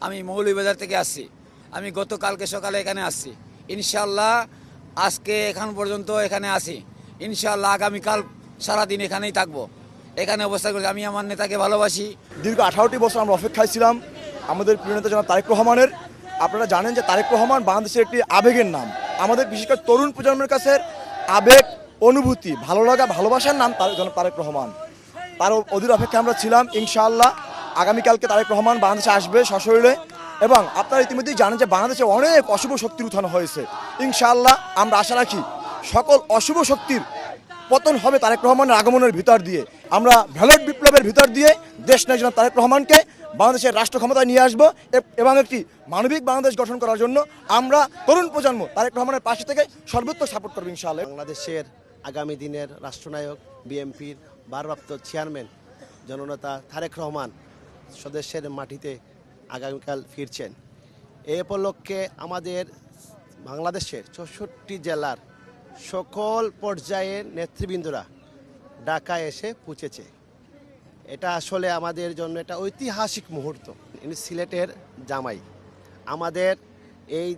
আমি মৌলভীবাজার থেকে আসছি। আমি গতকালকে সকালে এখানে আসছি। ইনশাআল্লাহ আজকে এখন পর্যন্ত এখানে আসি। ইনশাআল্লাহ আগামীকাল সারাদিন এখানেই থাকবো, এখানে অবস্থা করি। আমি আমার নেতাকে ভালোবাসি। দীর্ঘ 18টি বছর আমরা অপেক্ষায় ছিলাম আমাদের প্রিয় নেতা জনাব তারেক রহমানের। আপনারা জানেন যে তারেক রহমান বাংলাদেশের একটি আবেগের নাম। আমাদের বিশেষ করে তরুণ প্রজন্মের কাছে আবেগ, অনুভূতি, ভালো লাগা, ভালোবাসার নাম জনাব তারেক রহমান। তার অধীর অপেক্ষায় আমরা ছিলাম। ইনশাআল্লাহ আগামীকালকে তারেক রহমান বাংলাদেশে আসবে সশরীরে। এবং আপনারা ইতিমধ্যেই জানেন যে বাংলাদেশে অনেক অশুভ শক্তির উত্থান হয়েছে। ইনশাআল্লাহ আমরা আশা রাখি সকল অশুভ শক্তির পতন হবে তারেক রহমানের আগমনের ভিতর দিয়ে। আমরা ভ্যালট বিপ্লবের ভিতর দিয়ে দেশ নায়ক জনাব তারেক রহমানকে বাংলাদেশের রাষ্ট্র ক্ষমতায় নিয়ে আসবো এবং একটি মানবিক বাংলাদেশ গঠন করার জন্য আমরা তরুণ প্রজন্ম তারেক রহমানের পাশে থেকে সর্বোচ্চ সাপোর্ট করবো ইনশাআল্লাহ। বাংলাদেশের আগামী দিনের রাষ্ট্রনায়ক, বিএনপির ভারপ্রাপ্ত চেয়ারম্যান জননেতা তারেক রহমান স্বদেশের মাটিতে আগামীকাল ফিরছেন। এ উপলক্ষে আমাদের বাংলাদেশের 64 জেলার সকল পর্যায়ের নেতৃবৃন্দরা ঢাকায় এসে পৌঁছেছে। এটা আসলে আমাদের জন্য একটা ঐতিহাসিক মুহূর্ত। ইনি সিলেটের জামাই। আমাদের এই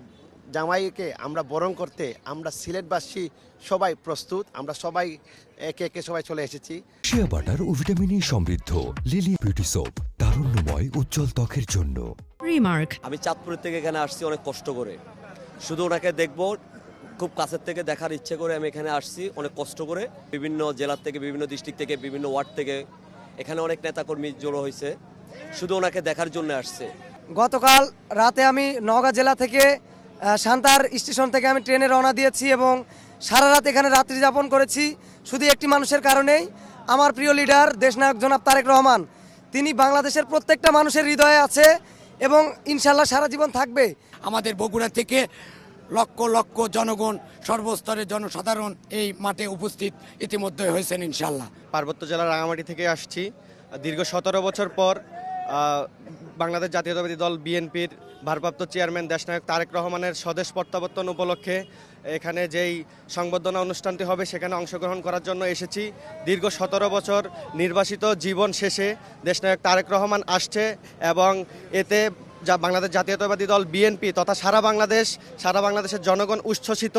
জামাইকে আমরা বরণ করতে আমরা সিলেটবাসী সবাই প্রস্তুত। আমরা সবাই একে একে সবাই চলে এসেছি। শিয়া বাটার ও ভিটামিনে সমৃদ্ধ লিলি বিউটি সোপ, তারুণ্যময় উজ্জ্বল ত্বকের জন্য। রিমার্ক। আমি চাঁদপুর থেকে এখানে আসছি অনেক কষ্ট করে, শুধু ওনাকে দেখবো, খুব কাছের থেকে দেখার ইচ্ছে করে আমি এখানে আসছি অনেক কষ্ট করে। বিভিন্ন জেলার থেকে, বিভিন্ন ডিস্ট্রিক্ট থেকে, বিভিন্ন ওয়ার্ড থেকে এখানে অনেক নেতাকর্মী জড়ো হয়েছে, শুধু ওনাকে দেখার জন্য আসছে। গতকাল রাতে আমি নওগাঁ জেলা থেকে সান্তার স্টেশন থেকে আমি ট্রেনে রওনা দিয়েছি এবং সারা রাত এখানে রাত্রি যাপন করেছি শুধু একটি মানুষের কারণেই, আমার প্রিয় লিডার দেশনায়ক জনাব তারেক রহমান। তিনি বাংলাদেশের প্রত্যেকটা মানুষের হৃদয়ে আছে এবং ইনশাল্লাহ সারা জীবন থাকবে। আমাদের বগুড়া থেকে লক্ষ লক্ষ জনগণ, সর্বস্তরের জনসাধারণ এই মাঠে উপস্থিত ইতিমধ্যে হয়েছেন ইনশাল্লাহ। পার্বত্য জেলার রাঙামাটি থেকে আসছি। দীর্ঘ 17 বছর পর বাংলাদেশ জাতীয়তাবাদী দল বিএনপির ভারপ্রাপ্ত চেয়ারম্যান দেশনায়ক তারেক রহমানের স্বদেশ প্রত্যাবর্তন উপলক্ষে এখানে যেই সংবর্ধনা অনুষ্ঠানটি হবে সেখানে অংশগ্রহণ করার জন্য এসেছি। দীর্ঘ 17 বছর নির্বাসিত জীবন শেষে দেশনায়ক তারেক রহমান আসছে এবং এতে যা বাংলাদেশ জাতীয়তাবাদী দল বিএনপি তথা সারা বাংলাদেশের জনগণ উচ্ছ্বসিত।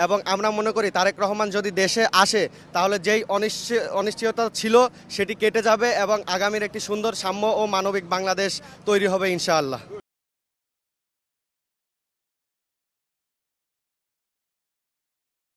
এবং আমরা মনে করি তারেক রহমান যদি দেশে আসে তাহলে যেই অনিশ্চয়তা ছিল সেটি কেটে যাবে এবং আগামীর একটি সুন্দর, সাম্য ও মানবিক বাংলাদেশ তৈরি হবে ইনশাআল্লাহ।